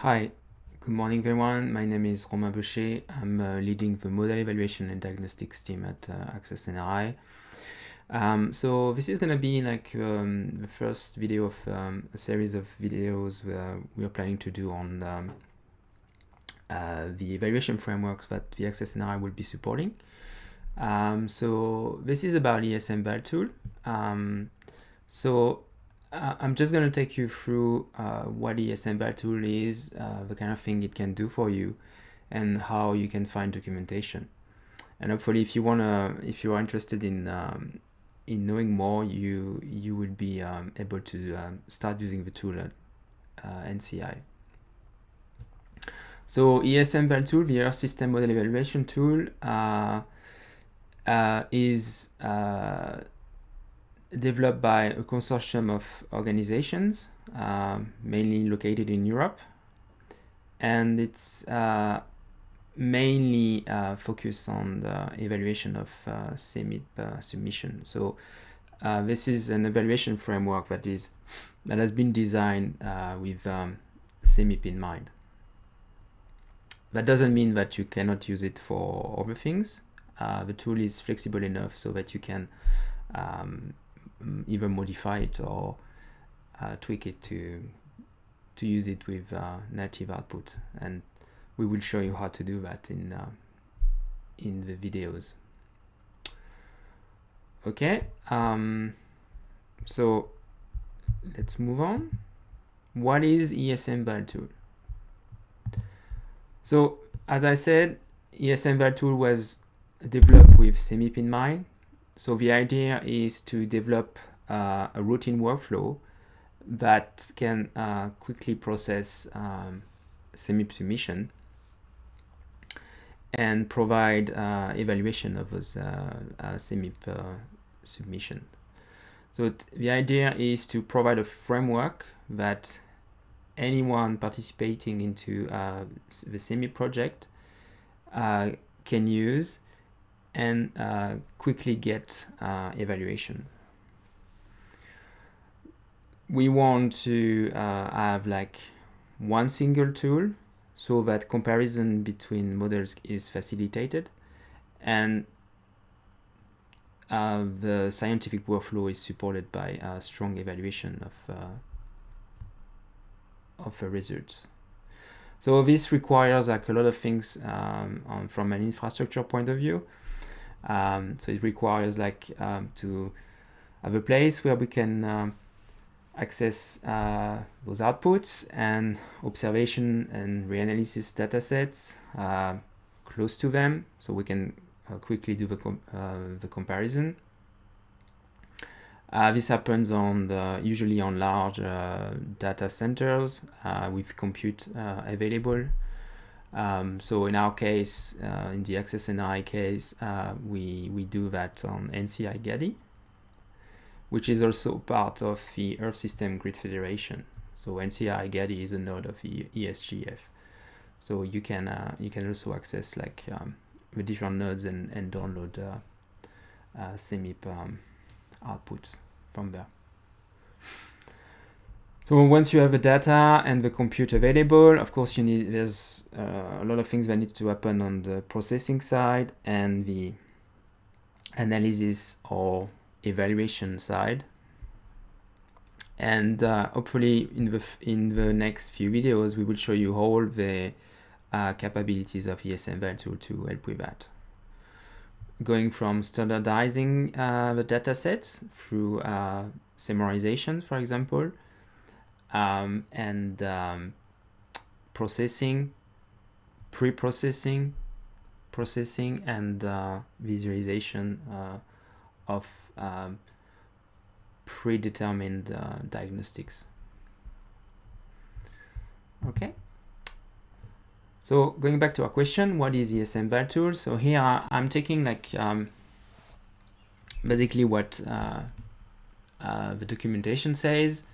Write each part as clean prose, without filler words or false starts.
Hi, good morning everyone. My name is Romain Beuchet. I'm leading the Model Evaluation and Diagnostics team at ACCESS-NRI. So this is going to be like the first video of a series of videos where we are planning to do on the evaluation frameworks that the ACCESS-NRI will be supporting. So this is about ESMValTool. I'm just going to take you through what ESMValTool is, the kind of thing it can do for you, and how you can find documentation. And hopefully, if you are interested in knowing more, you will be able to start using the tool at NCI. So ESMValTool, the Earth System Model Evaluation tool, is developed by a consortium of organizations, mainly located in Europe, and it's mainly focused on the evaluation of CMIP submission. So this is an evaluation framework that has been designed with CMIP in mind. That doesn't mean that you cannot use it for other things. The tool is flexible enough so that you can either modify it or tweak it to use it with native output, and we will show you how to do that in the videos. Okay, so let's move on. What is ESMValTool? So as I said, ESMValTool was developed with CMIP in mind. So the idea is to develop a routine workflow that can quickly process CMIP submission and provide evaluation of those CMIP submission. So the idea is to provide a framework that anyone participating into the CMIP project can use and quickly get evaluation. We want to have like one single tool so that comparison between models is facilitated, and the scientific workflow is supported by a strong evaluation of the results. So this requires like a lot of things from an infrastructure point of view. So it requires like to have a place where we can access those outputs and observation and reanalysis data sets close to them, so we can quickly do the comparison. This happens usually on large data centers with compute available. So in our case, in the ACCESS-NRI case, we do that on NCI Gadi, which is also part of the Earth System Grid Federation. So NCI Gadi is a node of the ESGF. So you can also access like the different nodes and download CMIP outputs from there. So once you have the data and the compute available, of course there's a lot of things that need to happen on the processing side and the analysis or evaluation side. And hopefully in the next few videos we will show you all the capabilities of ESMValTool to help with that. Going from standardizing the data set through summarization, for example, and processing, pre-processing, processing, and visualization of predetermined diagnostics. Okay. So going back to our question, what is ESMValTool? So here I'm taking like basically what the documentation says,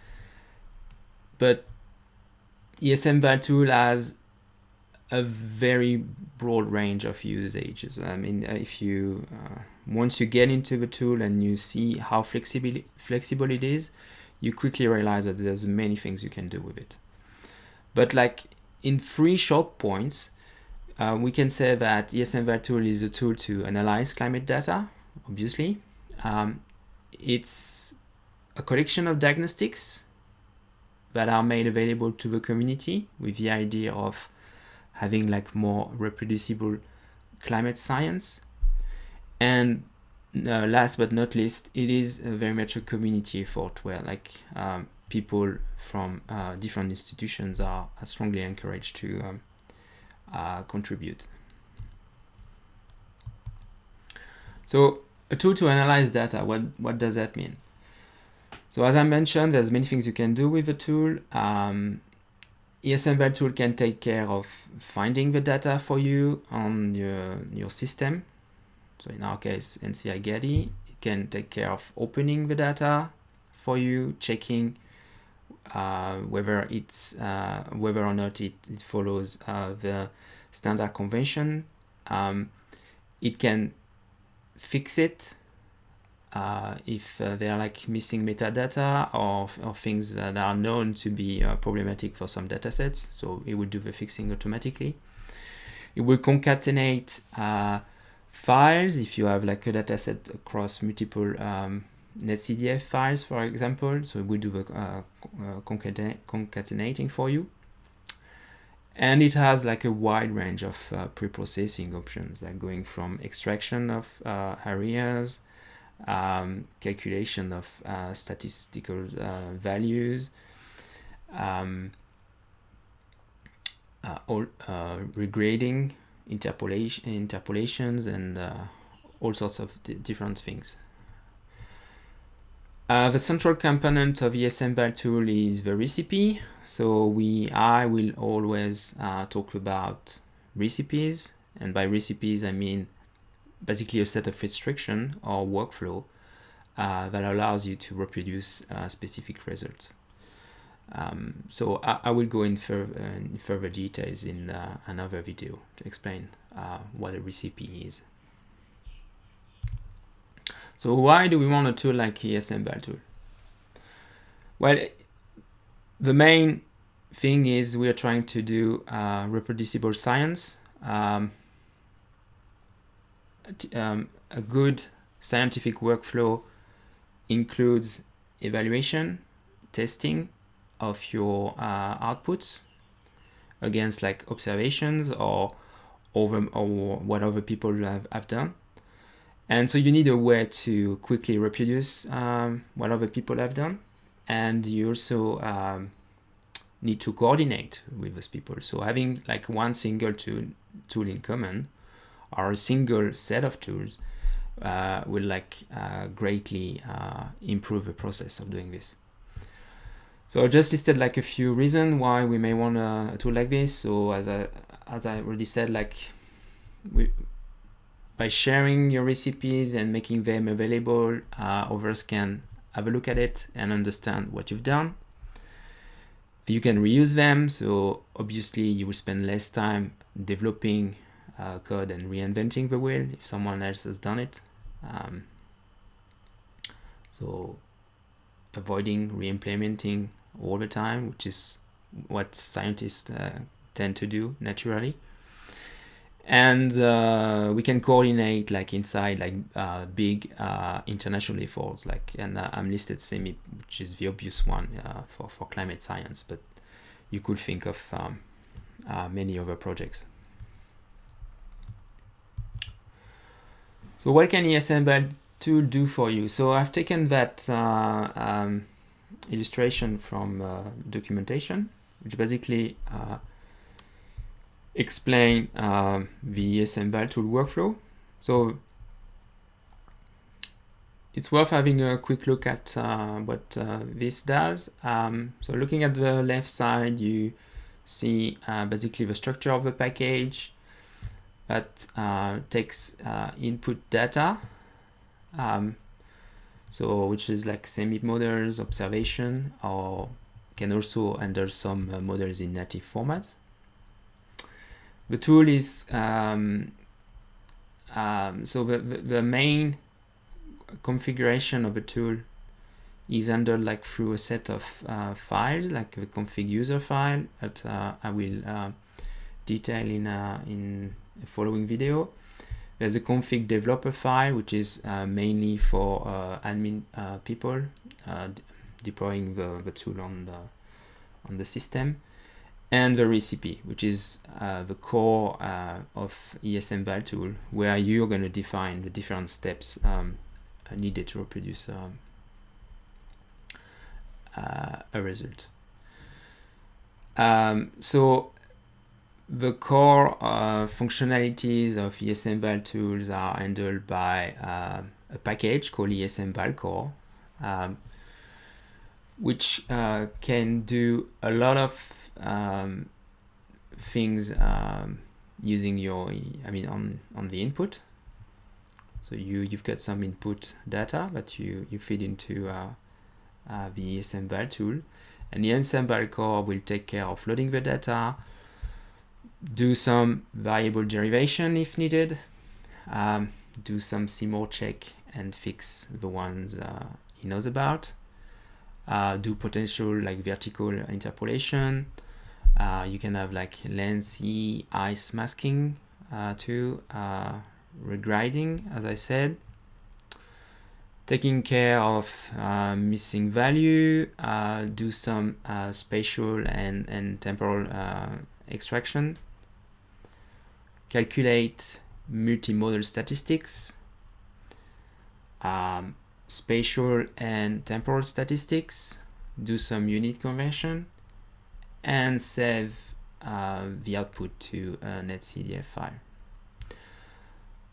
but ESMValTool has a very broad range of usages. I mean, if you once you get into the tool and you see how flexible it is, you quickly realize that there's many things you can do with it. But like in 3 short points, we can say that ESMValTool is a tool to analyze climate data, obviously. It's a collection of diagnostics that are made available to the community with the idea of having like more reproducible climate science. And last but not least, it is very much a community effort where like people from different institutions are strongly encouraged to contribute. So a tool to analyze data, what does that mean? So as I mentioned, there's many things you can do with the tool. ESMValTool can take care of finding the data for you on your system. So in our case, NCI Getty, it can take care of opening the data for you, checking whether or not it follows the standard convention. It can fix it if they are like missing metadata or things that are known to be problematic for some datasets. So it will do the fixing automatically. It will concatenate files if you have like a dataset across multiple netcdf files, for example. So it will do the concatenating for you. And it has like a wide range of pre-processing options, like going from extraction of areas, calculation of statistical values, regrading, interpolations, and all sorts of different things. The central component of ESMValTool is the recipe. So I will always talk about recipes, and by recipes I mean basically a set of instruction or workflow that allows you to reproduce specific results. So I will go in further details in another video to explain what a recipe is. So why do we want a tool like ESMValTool? Well, the main thing is we are trying to do reproducible science. A good scientific workflow includes evaluation, testing of your outputs against like observations or what other people have done. And so you need a way to quickly reproduce what other people have done. And you also need to coordinate with those people. So having like one single tool in common or a single set of tools will like greatly improve the process of doing this. So I just listed like a few reasons why we may want a tool like this. So as I already said, like by sharing your recipes and making them available, others can have a look at it and understand what you've done. You can reuse them, so obviously you will spend less time developing code and reinventing the wheel if someone else has done it. So avoiding re-implementing all the time, which is what scientists tend to do naturally. And we can coordinate like inside like big international efforts, like, and I'm listed CEMIP, which is the obvious one for climate science, but you could think of many other projects. So what can ESMValTool do for you? So I've taken that illustration from documentation, which basically explain the ESMValTool workflow. So it's worth having a quick look at what this does. So looking at the left side, you see basically the structure of the package that takes input data, so which is like CEMIP models, observation, or can also handle some models in native format. The tool is so the main configuration of the tool is handled like through a set of files, like the config user file that I will detail in a following video. There's a config developer file, which is mainly for admin people deploying the tool on the system, and the recipe, which is the core of ESMValTool, where you're going to define the different steps needed to reproduce a result. So the core functionalities of ESMValTools are handled by a package called ESMValCore, which can do a lot of things using your, on the input. So you've got some input data that you feed into the ESMValTool, and the ESMValCore will take care of loading the data, do some variable derivation if needed, do some CMOR check and fix the ones he knows about, do potential like vertical interpolation. You can have like lengthy ice masking too, regrading, as I said, taking care of missing value, do some spatial and temporal extraction, calculate multimodal statistics, spatial and temporal statistics, do some unit conversion, and save the output to a netcdf file.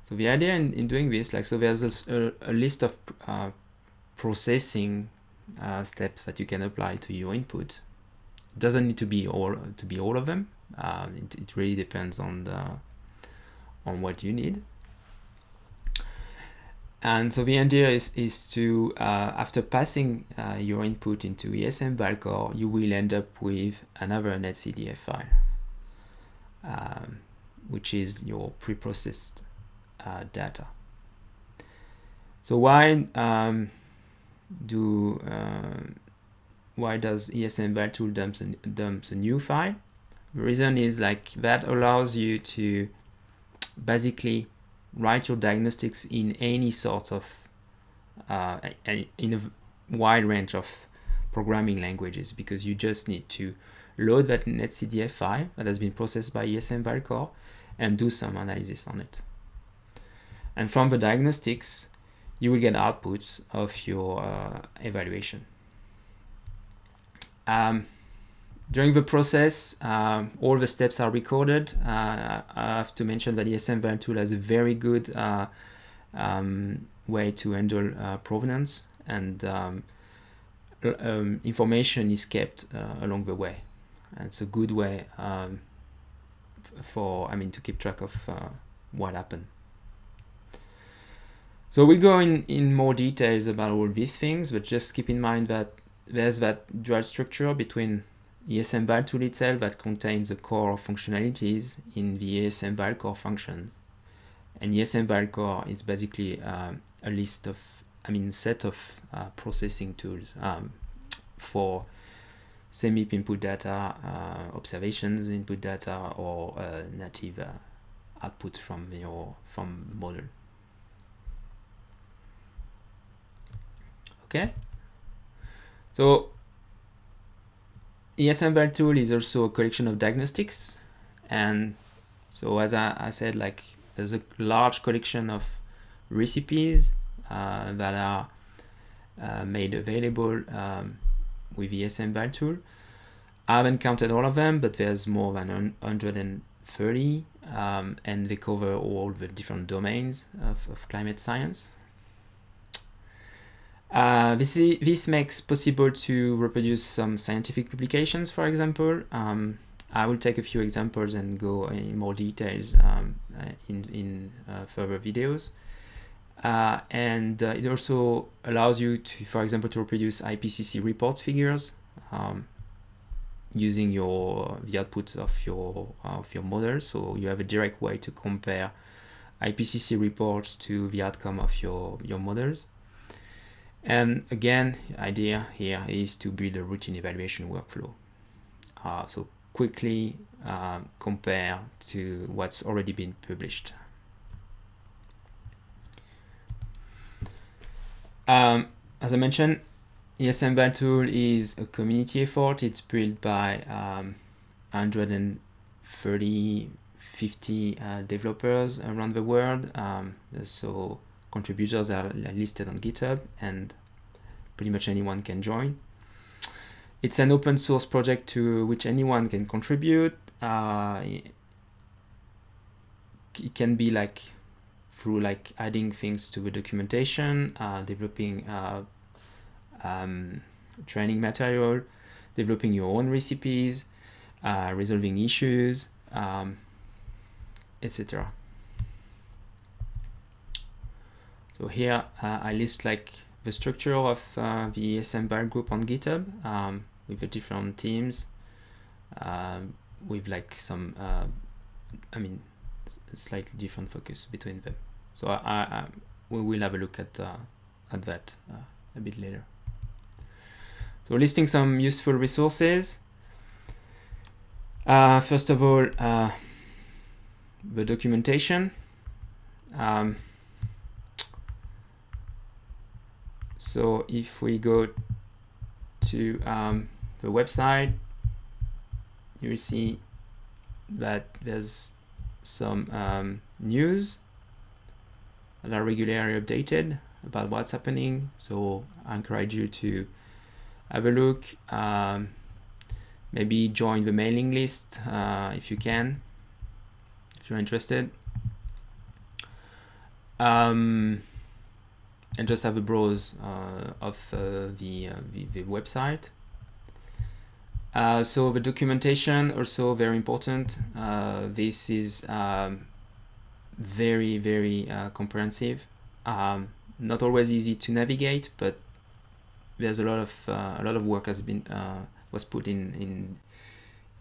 So the idea in doing this, like, so there's a list of processing steps that you can apply to your input. It doesn't need to be all of them. It really depends on what you need. And so the idea is to, after passing your input into ESMValCore, you will end up with another netcdf file, which is your preprocessed data. So why does ESMValTool dumps a new file? The reason is like that allows you to basically write your diagnostics in any sort of in a wide range of programming languages, because you just need to load that netcdf file that has been processed by ESMValCore and do some analysis on it. And from the diagnostics, you will get outputs of your evaluation. During the process, all the steps are recorded. I have to mention that ESMValTool has a very good way to handle provenance, and information is kept along the way. And it's a good way to keep track of what happened. So we'll go in more details about all these things, but just keep in mind that there's that dual structure between ESMValTool itself that contains the core functionalities in the ESMValCore function, and ESMValCore is basically a list of, set of processing tools for SEMIP input data, observations input data, or native output from model. Okay, so ESMValTool is also a collection of diagnostics, and so as I said, like, there's a large collection of recipes that are made available with ESMValTool. I haven't counted all of them, but there's more than 130, and they cover all the different domains of climate science. This makes possible to reproduce some scientific publications, for example. I will take a few examples and go in more details in further videos. And it also allows you to, for example, to reproduce IPCC report figures using the output of your model. So you have a direct way to compare IPCC reports to the outcome of your models. And again, the idea here is to build a routine evaluation workflow. So quickly compare to what's already been published. As I mentioned, ESMValTool is a community effort. It's built by 150 developers around the world. So contributors are listed on GitHub, and pretty much anyone can join. It's an open source project to which anyone can contribute. It can be like through like adding things to the documentation, developing training material, developing your own recipes, resolving issues, etc. So here I list like the structure of the ESMVal group on GitHub with the different teams, with like some, I mean, slightly different focus between them. So we will have a look at that a bit later. So listing some useful resources. First of all, the documentation. So if we go to the website, you will see that there's some news that are regularly updated about what's happening. So I encourage you to have a look, maybe join the mailing list if you can, if you're interested, and just have a browse of the website. So the documentation also very important. This is very, very comprehensive. Not always easy to navigate, but there's a lot of work has been was put in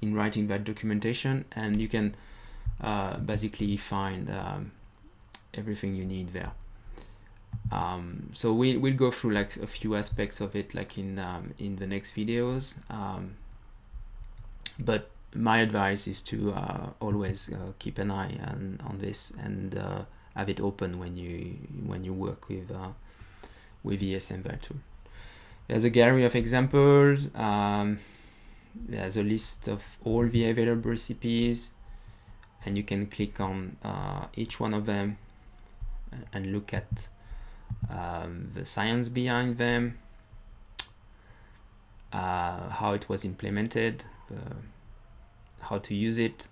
writing that documentation, and you can basically find everything you need there. So we'll go through like a few aspects of it, like in the next videos. But my advice is to always keep an eye on this and have it open when you work with ESMValTool. There's a gallery of examples. There's a list of all the available recipes, and you can click on each one of them and look at the science behind them, how it was implemented, how to use it,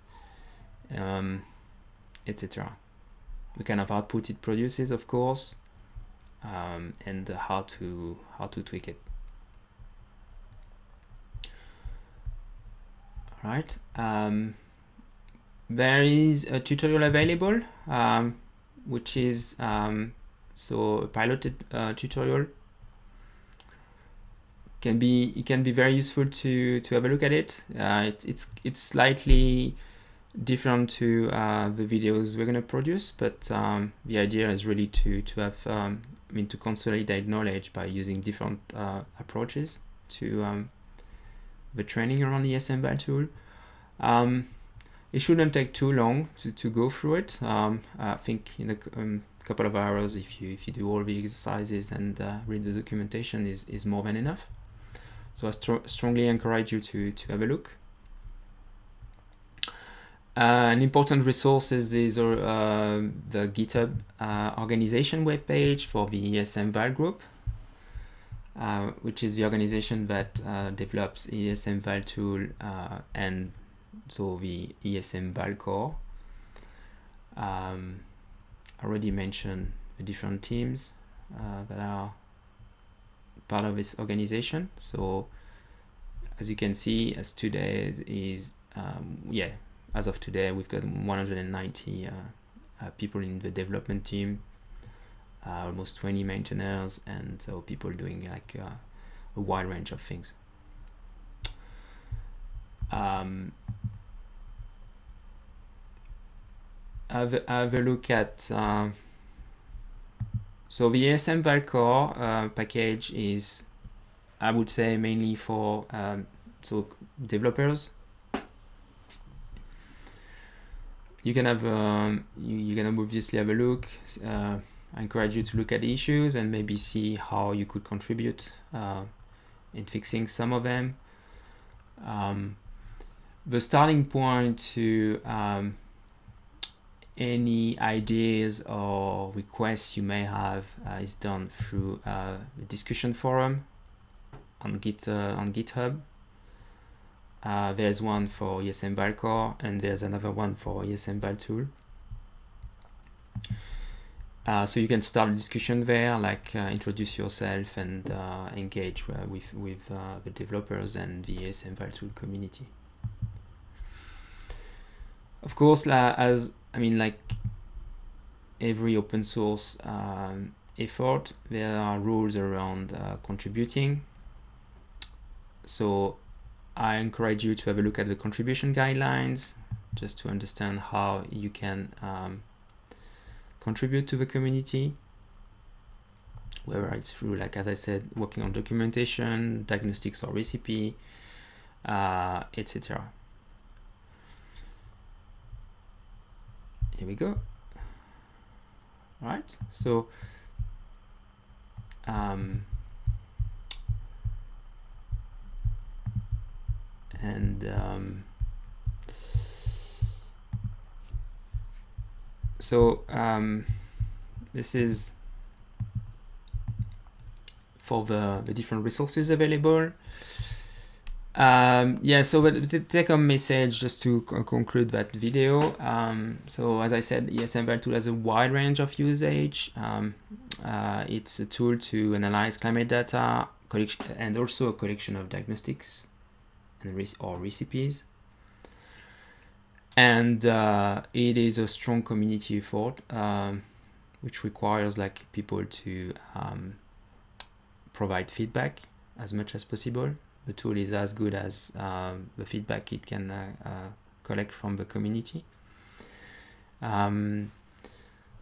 etc. The kind of output it produces, of course, and how to tweak it. All right. There is a tutorial available, which is so a piloted tutorial. It can be very useful to have a look at it. It's slightly different to the videos we're going to produce, but the idea is really to have to consolidate knowledge by using different approaches to the training around the ESMValTool. It shouldn't take too long to go through it. I think in a couple of hours, if you do all the exercises and read the documentation, is more than enough. So I strongly encourage you to have a look. An important resource is the GitHub organization webpage for the ESMVal group, which is the organization that develops ESMValTool and so the ESMVal core. I already mentioned the different teams that are part of this organization. So as you can see, as today as of today, we've got 190 people in the development team, almost 20 maintainers, and so people doing like a wide range of things. Have a look at so the ESMVal core package is, I would say, mainly for so developers. you can have you can obviously have a look. I encourage you to look at the issues and maybe see how you could contribute in fixing some of them. The starting point to any ideas or requests you may have is done through a discussion forum on GitHub. There's one for ESMValCore and there's another one for ESMValTool. So you can start a discussion there, like introduce yourself and engage with the developers and the ESMValTool community. Of course, like every open source effort, there are rules around contributing. So I encourage you to have a look at the contribution guidelines just to understand how you can contribute to the community, whether it's through, like as I said, working on documentation, diagnostics or recipe, etc. Here we go. All right, so this is for the different resources available. Yeah, so the take-home message, just to conclude that video. So as I said, ESMValTool has a wide range of usage. It's a tool to analyze climate data, and also a collection of diagnostics and or recipes. And it is a strong community effort, which requires like people to provide feedback as much as possible. The tool is as good as the feedback it can collect from the community.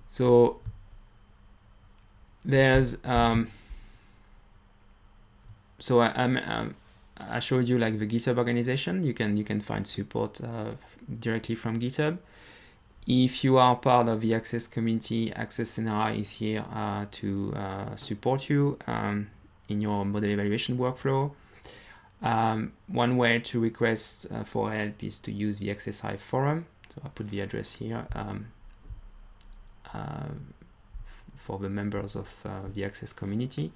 So there's I showed you like the GitHub organization. You can find support directly from GitHub. If you are part of the ACCESS community, ACCESS-NRI is here to support you in your model evaluation workflow. One way to request for help is to use the ACCESS-NRI forum. So I put the address here for the members of the ACCESS community.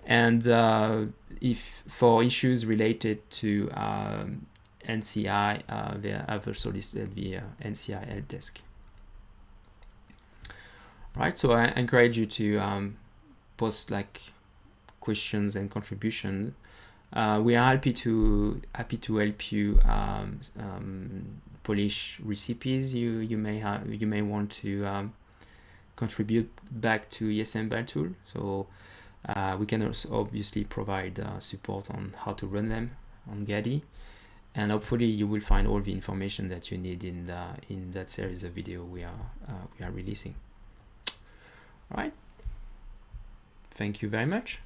And if for issues related to NCI, they have also listed the NCI help desk. Right, so I encourage you to post like questions and contributions. We are happy to help you polish recipes you may want to contribute back to ESMValTool. So we can also obviously provide support on how to run them on Gadi, and hopefully you will find all the information that you need in that series of video we are releasing. All right. Thank you very much.